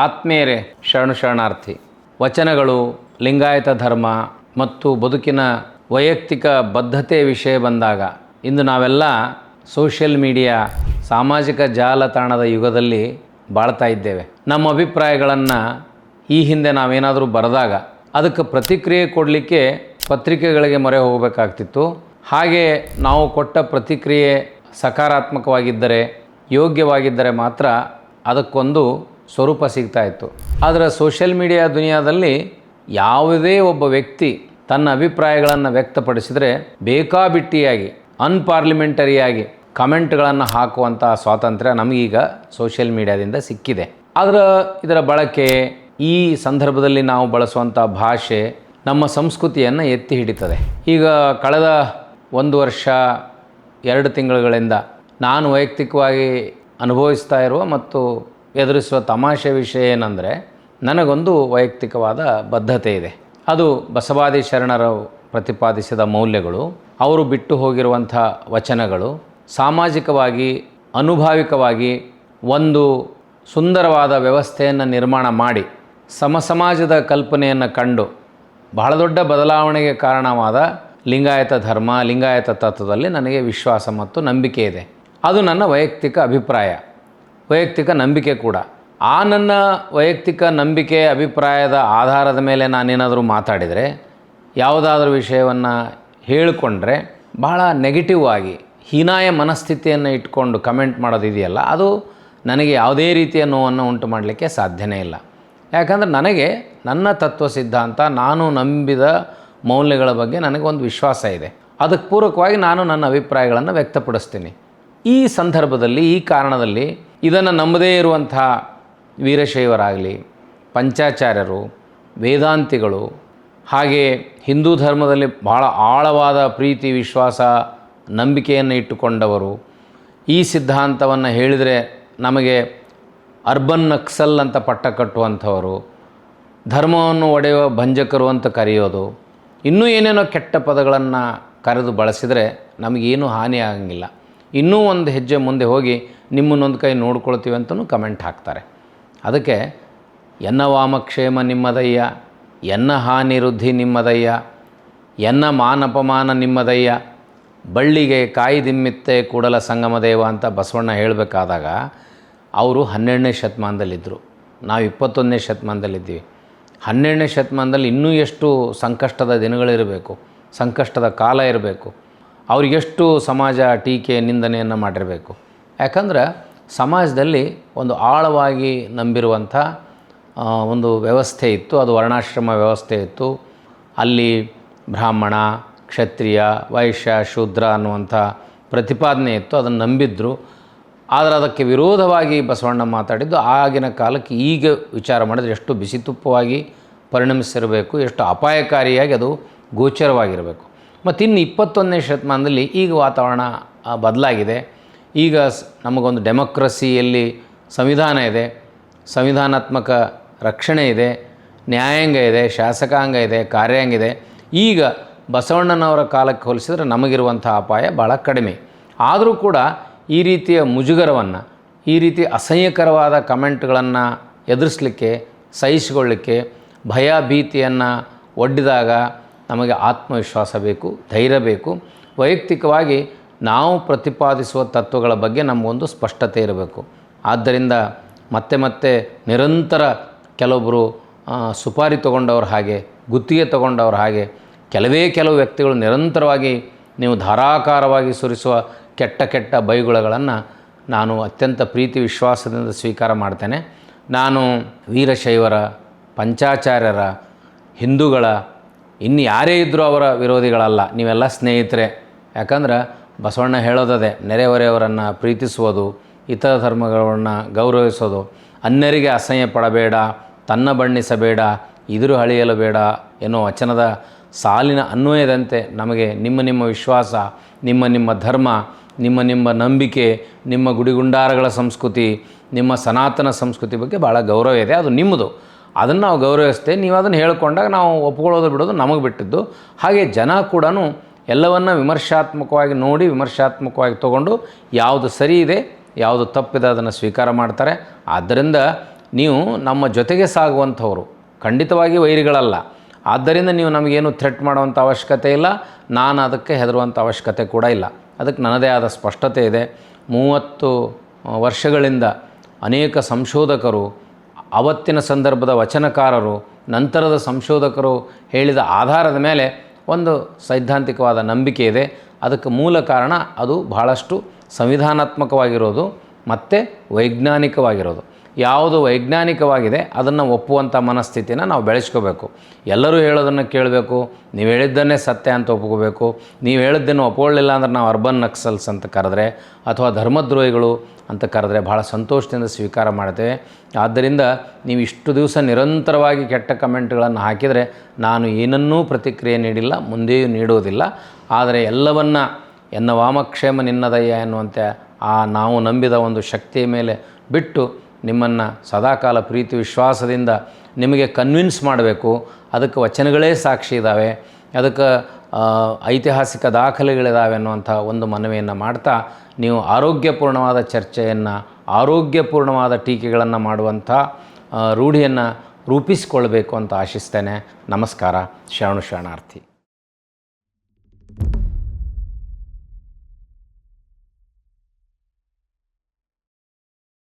ಆತ್ಮೀಯರೇ, ಶರಣಾರ್ಥಿ. ವಚನಗಳು, ಲಿಂಗಾಯತ ಧರ್ಮ ಮತ್ತು ಬದುಕಿನ ವೈಯಕ್ತಿಕ ಬದ್ಧತೆ ವಿಷಯ ಬಂದಾಗ ಇಂದು ನಾವೆಲ್ಲ ಸೋಷಿಯಲ್ ಮೀಡಿಯಾ, ಸಾಮಾಜಿಕ ಜಾಲತಾಣದ ಯುಗದಲ್ಲಿ ಬಾಳ್ತಾ ಇದ್ದೇವೆ. ನಮ್ಮ ಅಭಿಪ್ರಾಯಗಳನ್ನು ಈ ಹಿಂದೆ ನಾವೇನಾದರೂ ಬರೆದಾಗ ಅದಕ್ಕೆ ಪ್ರತಿಕ್ರಿಯೆ ಕೊಡಲಿಕ್ಕೆ ಪತ್ರಿಕೆಗಳಿಗೆ ಮೊರೆ ಹೋಗಬೇಕಾಗ್ತಿತ್ತು. ಹಾಗೆ ನಾವು ಕೊಟ್ಟ ಪ್ರತಿಕ್ರಿಯೆ ಸಕಾರಾತ್ಮಕವಾಗಿದ್ದರೆ, ಯೋಗ್ಯವಾಗಿದ್ದರೆ ಮಾತ್ರ ಅದಕ್ಕೊಂದು ಸ್ವರೂಪ ಸಿಗ್ತಾ ಇತ್ತು. ಆದರೆ ಸೋಷಿಯಲ್ ಮೀಡಿಯಾ ದುನಿಯಾದಲ್ಲಿ ಯಾವುದೇ ಒಬ್ಬ ವ್ಯಕ್ತಿ ತನ್ನ ಅಭಿಪ್ರಾಯಗಳನ್ನು ವ್ಯಕ್ತಪಡಿಸಿದರೆ ಬೇಕಾಬಿಟ್ಟಿಯಾಗಿ, ಅನ್ಪಾರ್ಲಿಮೆಂಟರಿಯಾಗಿ ಕಮೆಂಟ್ಗಳನ್ನು ಹಾಕುವಂಥ ಸ್ವಾತಂತ್ರ್ಯ ನಮಗೀಗ ಸೋಷಿಯಲ್ ಮೀಡಿಯಾದಿಂದ ಸಿಕ್ಕಿದೆ. ಆದರೆ ಇದರ ಬಳಕೆ, ಈ ಸಂದರ್ಭದಲ್ಲಿ ನಾವು ಬಳಸುವಂಥ ಭಾಷೆ ನಮ್ಮ ಸಂಸ್ಕೃತಿಯನ್ನು ಎತ್ತಿ ಹಿಡಿತದೆ. ಈಗ ಕಳೆದ 1 ವರ್ಷ 2 ತಿಂಗಳುಗಳಿಂದ ನಾನು ವೈಯಕ್ತಿಕವಾಗಿ ಅನುಭವಿಸ್ತಾ ಇರುವ ಮತ್ತು ಎದುರಿಸುವ ತಮಾಷೆ ವಿಷಯ ಏನಂದರೆ, ನನಗೊಂದು ವೈಯಕ್ತಿಕವಾದ ಬದ್ಧತೆ ಇದೆ. ಅದು ಬಸವಾದಿ ಶರಣರು ಪ್ರತಿಪಾದಿಸಿದ ಮೌಲ್ಯಗಳು, ಅವರು ಬಿಟ್ಟು ಹೋಗಿರುವಂಥ ವಚನಗಳು, ಸಾಮಾಜಿಕವಾಗಿ ಅನುಭಾವಿಕವಾಗಿ ಒಂದು ಸುಂದರವಾದ ವ್ಯವಸ್ಥೆಯನ್ನು ನಿರ್ಮಾಣ ಮಾಡಿ ಸಮಾಜದ ಕಲ್ಪನೆಯನ್ನು ಕಂಡು ಬಹಳ ದೊಡ್ಡ ಬದಲಾವಣೆಗೆ ಕಾರಣವಾದ ಲಿಂಗಾಯತ ಧರ್ಮ, ಲಿಂಗಾಯತ ತತ್ವದಲ್ಲಿ ನನಗೆ ವಿಶ್ವಾಸ ಮತ್ತು ನಂಬಿಕೆ ಇದೆ. ಅದು ನನ್ನ ವೈಯಕ್ತಿಕ ಅಭಿಪ್ರಾಯ, ವೈಯಕ್ತಿಕ ನಂಬಿಕೆ ಕೂಡ. ಆ ನನ್ನ ವೈಯಕ್ತಿಕ ನಂಬಿಕೆ, ಅಭಿಪ್ರಾಯದ ಆಧಾರದ ಮೇಲೆ ನಾನೇನಾದರೂ ಮಾತಾಡಿದರೆ, ಯಾವುದಾದ್ರೂ ವಿಷಯವನ್ನು ಹೇಳಿಕೊಂಡ್ರೆ ಬಹಳ ನೆಗೆಟಿವ್ ಆಗಿ ಹೀನಾಯ ಮನಸ್ಥಿತಿಯನ್ನು ಇಟ್ಕೊಂಡು ಕಮೆಂಟ್ ಮಾಡೋದಿದೆಯಲ್ಲ, ಅದು ನನಗೆ ಯಾವುದೇ ರೀತಿಯ ನೋವನ್ನು ಉಂಟು ಮಾಡಲಿಕ್ಕೆ ಸಾಧ್ಯನೇ ಇಲ್ಲ. ಯಾಕಂದರೆ ನನಗೆ ನನ್ನ ತತ್ವ ಸಿದ್ಧಾಂತ, ನಾನು ನಂಬಿದ ಮೌಲ್ಯಗಳ ಬಗ್ಗೆ ನನಗೊಂದು ವಿಶ್ವಾಸ ಇದೆ. ಅದಕ್ಕೆ ಪೂರಕವಾಗಿ ನಾನು ನನ್ನ ಅಭಿಪ್ರಾಯಗಳನ್ನು ವ್ಯಕ್ತಪಡಿಸ್ತೀನಿ. ಈ ಸಂದರ್ಭದಲ್ಲಿ, ಈ ಕಾರಣದಲ್ಲಿ ಇದನ್ನು ನಂಬದೇ ಇರುವಂಥ ವೀರಶೈವರಾಗಲಿ, ಪಂಚಾಚಾರ್ಯರು, ವೇದಾಂತಿಗಳು, ಹಾಗೆ ಹಿಂದೂ ಧರ್ಮದಲ್ಲಿ ಬಹಳ ಆಳವಾದ ಪ್ರೀತಿ, ವಿಶ್ವಾಸ, ನಂಬಿಕೆಯನ್ನು ಇಟ್ಟುಕೊಂಡವರು, ಈ ಸಿದ್ಧಾಂತವನ್ನು ಹೇಳಿದರೆ ನಮಗೆ ಅರ್ಬನ್ ನಕ್ಸಲ್ ಅಂತ ಪಟ್ಟ ಕಟ್ಟುವಂಥವರು, ಧರ್ಮವನ್ನು ಒಡೆಯುವ ಭಂಜಕರು ಅಂತ ಕರೆಯೋದು, ಇನ್ನೂ ಏನೇನೋ ಕೆಟ್ಟ ಪದಗಳನ್ನು ಕರೆದು ಬಳಸಿದರೆ ನಮಗೇನೂ ಹಾನಿ ಆಗಂಗಿಲ್ಲ. ಇನ್ನೂ ಒಂದು ಹೆಜ್ಜೆ ಮುಂದೆ ಹೋಗಿ ನಿಮ್ಮನ್ನೊಂದು ಕೈ ನೋಡ್ಕೊಳ್ತೀವಿ ಅಂತಲೂ ಕಮೆಂಟ್ ಹಾಕ್ತಾರೆ. ಅದಕ್ಕೆ ಎನ್ನ ವಾಮಕ್ಷೇಮ ನಿಮ್ಮದಯ್ಯ, ಎನ್ನ ಹಾನಿ ವೃದ್ಧಿ ನಿಮ್ಮದಯ್ಯ, ಎನ್ನ ಮಾನಪಮಾನ ನಿಮ್ಮದಯ್ಯ, ಬಳ್ಳಿಗೆ ಕಾಯಿ ದಿಮ್ಮಿತ್ತೆ ಕೂಡಲ ಸಂಗಮದೇವ ಅಂತ ಬಸವಣ್ಣ ಹೇಳಬೇಕಾದಾಗ ಅವರು 12ನೇ ಶತಮಾನದಲ್ಲಿದ್ದರು, ನಾವು 21ನೇ ಶತಮಾನದಲ್ಲಿದ್ದೀವಿ. 12ನೇ ಶತಮಾನದಲ್ಲಿ ಇನ್ನೂ ಎಷ್ಟು ಸಂಕಷ್ಟದ ದಿನಗಳಿರಬೇಕು, ಸಂಕಷ್ಟದ ಕಾಲ ಇರಬೇಕು, ಅವರಿಗೆಷ್ಟು ಸಮಾಜ ಟೀಕೆ, ನಿಂದನೆಯನ್ನು ಮಾಡಿರಬೇಕು. ಯಾಕಂದ್ರೆ ಸಮಾಜದಲ್ಲಿ ಒಂದು ಆಳವಾಗಿ ನಂಬಿರುವಂಥ ಒಂದು ವ್ಯವಸ್ಥೆ ಇತ್ತು, ಅದು ವರ್ಣಾಶ್ರಮ ವ್ಯವಸ್ಥೆ ಇತ್ತು. ಅಲ್ಲಿ ಬ್ರಾಹ್ಮಣ, ಕ್ಷತ್ರಿಯ, ವೈಶ್ಯ, ಶೂದ್ರ ಅನ್ನುವಂಥ ಪ್ರತಿಪಾದನೆ ಇತ್ತು, ಅದನ್ನು ನಂಬಿದ್ರು. ಆದರೆ ಅದಕ್ಕೆ ವಿರೋಧವಾಗಿ ಬಸವಣ್ಣ ಮಾತಾಡಿದ್ದು ಆಗಿನ ಕಾಲಕ್ಕೆ ಈಗ ವಿಚಾರ ಮಾಡಿದರೆ ಎಷ್ಟು ಬಿಸಿತುಪ್ಪವಾಗಿ ಪರಿಣಮಿಸಿರಬೇಕು, ಎಷ್ಟು ಅಪಾಯಕಾರಿಯಾಗಿ ಅದು ಗೋಚರವಾಗಿರಬೇಕು. ಮತ್ತು ಇನ್ನು 21ನೇ ಶತಮಾನದಲ್ಲಿ ಈಗ ವಾತಾವರಣ ಬದಲಾಗಿದೆ. ಈಗ ನಮಗೊಂದು ಡೆಮೋಕ್ರಸಿಯಲ್ಲಿ ಸಂವಿಧಾನ ಇದೆ, ಸಂವಿಧಾನಾತ್ಮಕ ರಕ್ಷಣೆ ಇದೆ, ನ್ಯಾಯಾಂಗ ಇದೆ, ಶಾಸಕಾಂಗ ಇದೆ, ಕಾರ್ಯಾಂಗ ಇದೆ. ಈಗ ಬಸವಣ್ಣನವರ ಕಾಲಕ್ಕೆ ಹೋಲಿಸಿದರೆ ನಮಗಿರುವಂಥ ಅಪಾಯ ಭಾಳ ಕಡಿಮೆ. ಆದರೂ ಕೂಡ ಈ ರೀತಿಯ ಮುಜುಗರವನ್ನು, ಈ ರೀತಿ ಅಸಹ್ಯಕರವಾದ ಕಮೆಂಟ್ಗಳನ್ನು ಎದುರಿಸಲಿಕ್ಕೆ, ಸಹಿಸಿಕೊಳ್ಳಲಿಕ್ಕೆ, ಭಯ ಭೀತಿಯನ್ನು ಒಡ್ಡಿದಾಗ ನಮಗೆ ಆತ್ಮವಿಶ್ವಾಸ ಬೇಕು, ಧೈರ್ಯ ಬೇಕು. ವೈಯಕ್ತಿಕವಾಗಿ ನಾವು ಪ್ರತಿಪಾದಿಸುವ ತತ್ವಗಳ ಬಗ್ಗೆ ನಮಗೊಂದು ಸ್ಪಷ್ಟತೆ ಇರಬೇಕು. ಆದ್ದರಿಂದ ಮತ್ತೆ ನಿರಂತರ ಕೆಲವೊಬ್ಬರು ಸುಪಾರಿ ತೊಗೊಂಡವ್ರ ಹಾಗೆ, ಗುತ್ತಿಗೆ ತೊಗೊಂಡವ್ರ ಹಾಗೆ ಕೆಲವು ವ್ಯಕ್ತಿಗಳು ನಿರಂತರವಾಗಿ ನೀವು ಧಾರಾಕಾರವಾಗಿ ಸುರಿಸುವ ಕೆಟ್ಟ ಬೈಗುಳಗಳನ್ನು ನಾನು ಅತ್ಯಂತ ಪ್ರೀತಿ ವಿಶ್ವಾಸದಿಂದ ಸ್ವೀಕಾರ ಮಾಡ್ತೇನೆ. ನಾನು ವೀರಶೈವರ, ಪಂಚಾಚಾರ್ಯರ, ಹಿಂದೂಗಳ, ಇನ್ನು ಯಾರೇ ಇದ್ದರೂ ಅವರ ವಿರೋಧಿಗಳಲ್ಲ. ನೀವೆಲ್ಲ ಸ್ನೇಹಿತರೆ. ಯಾಕಂದ್ರೆ ಬಸವಣ್ಣ ಹೇಳೋದದೇ, ನೆರೆಹೊರೆಯವರನ್ನು ಪ್ರೀತಿಸುವುದು, ಇತರ ಧರ್ಮಗಳನ್ನು ಗೌರವಿಸೋದು, ಅನ್ಯರಿಗೆ ಅಸಹ್ಯ ಪಡಬೇಡ, ತನ್ನ ಬಣ್ಣಿಸಬೇಡ, ಇದುರು ಹಳಿಯಲು ಬೇಡ ಎನ್ನುವ ವಚನದ ಸಾಲಿನ ಅನ್ವಯದಂತೆ ನಮಗೆ ನಿಮ್ಮ ವಿಶ್ವಾಸ, ನಿಮ್ಮ ಧರ್ಮ, ನಿಮ್ಮ ನಂಬಿಕೆ, ನಿಮ್ಮ ಗುಡಿಗುಂಡಾರಗಳ ಸಂಸ್ಕೃತಿ, ನಿಮ್ಮ ಸನಾತನ ಸಂಸ್ಕೃತಿ ಬಗ್ಗೆ ಭಾಳ ಗೌರವ ಇದೆ. ಅದು ನಿಮ್ಮದು, ಅದನ್ನು ನಾವು ಗೌರವಿಸ್ತೇವೆ. ನೀವು ಅದನ್ನು ಹೇಳ್ಕೊಂಡಾಗ ನಾವು ಒಪ್ಕೊಳ್ಳೋದು ಬಿಡೋದು ನಮಗೆ ಬಿಟ್ಟಿದ್ದು. ಹಾಗೆ ಜನ ಕೂಡ ಎಲ್ಲವನ್ನು ವಿಮರ್ಶಾತ್ಮಕವಾಗಿ ನೋಡಿ, ವಿಮರ್ಶಾತ್ಮಕವಾಗಿ ತೊಗೊಂಡು ಯಾವುದು ಸರಿ ಇದೆ, ಯಾವುದು ತಪ್ಪಿದೆ ಅದನ್ನು ಸ್ವೀಕಾರ ಮಾಡ್ತಾರೆ. ಆದ್ದರಿಂದ ನೀವು ನಮ್ಮ ಜೊತೆಗೆ ಸಾಗುವಂಥವ್ರು, ಖಂಡಿತವಾಗಿ ವೈರಿಗಳಲ್ಲ. ಆದ್ದರಿಂದ ನೀವು ನಮಗೇನು ಥ್ರೆಟ್ ಮಾಡುವಂಥ ಅವಶ್ಯಕತೆ ಇಲ್ಲ, ನಾನು ಅದಕ್ಕೆ ಹೆದರುವಂಥ ಅವಶ್ಯಕತೆ ಕೂಡ ಇಲ್ಲ. ಅದಕ್ಕೆ ನನ್ನದೇ ಆದ ಸ್ಪಷ್ಟತೆ ಇದೆ. 30 ವರ್ಷಗಳಿಂದ ಅನೇಕ ಸಂಶೋಧಕರು, ಅವತ್ತಿನ ಸಂದರ್ಭದ ವಚನಕಾರರು, ನಂತರದ ಸಂಶೋಧಕರು ಹೇಳಿದ ಆಧಾರದ ಮೇಲೆ ಒಂದು ಸೈದ್ಧಾಂತಿಕವಾದ ನಂಬಿಕೆ ಇದೆ. ಅದಕ್ಕೆ ಮೂಲ ಕಾರಣ ಅದು ಬಹಳಷ್ಟು ಸಂವಿಧಾನಾತ್ಮಕವಾಗಿರೋದು ಮತ್ತು ವೈಜ್ಞಾನಿಕವಾಗಿರೋದು. ಯಾವುದು ವೈಜ್ಞಾನಿಕವಾಗಿದೆ ಅದನ್ನು ಒಪ್ಪುವಂಥ ಮನಸ್ಥಿತಿನ ನಾವು ಬೆಳೆಸ್ಕೋಬೇಕು. ಎಲ್ಲರೂ ಹೇಳೋದನ್ನು ಕೇಳಬೇಕು, ನೀವು ಹೇಳಿದ್ದನ್ನೇ ಸತ್ಯ ಅಂತ ಒಪ್ಕೋಬೇಕು. ನೀವು ಹೇಳಿದ್ದನ್ನು ಒಪ್ಕೊಳ್ಳಿಲ್ಲ ಅಂದ್ರೆ ನಾವು ಅರ್ಬನ್ ನಕ್ಸಲ್ಸ್ ಅಂತ ಕರೆದ್ರೆ ಅಥವಾ ಧರ್ಮದ್ರೋಹಿಗಳು ಅಂತ ಕರೆದ್ರೆ ಭಾಳ ಸಂತೋಷದಿಂದ ಸ್ವೀಕಾರ ಮಾಡ್ತೇವೆ. ಆದ್ದರಿಂದ ನೀವು ಇಷ್ಟು ದಿವಸ ನಿರಂತರವಾಗಿ ಕೆಟ್ಟ ಕಮೆಂಟ್ಗಳನ್ನು ಹಾಕಿದರೆ ನಾನು ಏನನ್ನೂ ಪ್ರತಿಕ್ರಿಯೆ ನೀಡಿಲ್ಲ, ಮುಂದೆಯೂ ನೀಡುವುದಿಲ್ಲ. ಆದರೆ ಎಲ್ಲವನ್ನ ಎನ್ನ ವಾಮಕ್ಷೇಮ ನಿನ್ನದಯ್ಯ ಎನ್ನುವಂತೆ ನಾವು ನಂಬಿದ ಒಂದು ಶಕ್ತಿಯ ಮೇಲೆ ಬಿಟ್ಟು ನಿಮ್ಮನ್ನು ಸದಾಕಾಲ ಪ್ರೀತಿ ವಿಶ್ವಾಸದಿಂದ ನಿಮಗೆ ಕನ್ವಿನ್ಸ್ ಮಾಡಬೇಕು. ಅದಕ್ಕೆ ವಚನಗಳೇ ಸಾಕ್ಷಿ ಇದ್ದಾವೆ, ಅದಕ್ಕೆ ಐತಿಹಾಸಿಕ ದಾಖಲೆಗಳಿದ್ದಾವೆ ಅನ್ನುವಂಥ ಒಂದು ಮನವಿಯನ್ನು ಮಾಡ್ತಾ, ನೀವು ಆರೋಗ್ಯಪೂರ್ಣವಾದ ಚರ್ಚೆಯನ್ನು, ಆರೋಗ್ಯಪೂರ್ಣವಾದ ಟೀಕೆಗಳನ್ನು ಮಾಡುವಂಥ ರೂಢಿಯನ್ನು ರೂಪಿಸಿಕೊಳ್ಬೇಕು ಅಂತ ಆಶಿಸ್ತೇನೆ. ನಮಸ್ಕಾರ. ಶರಣು ಶರಣಾರ್ಥಿ.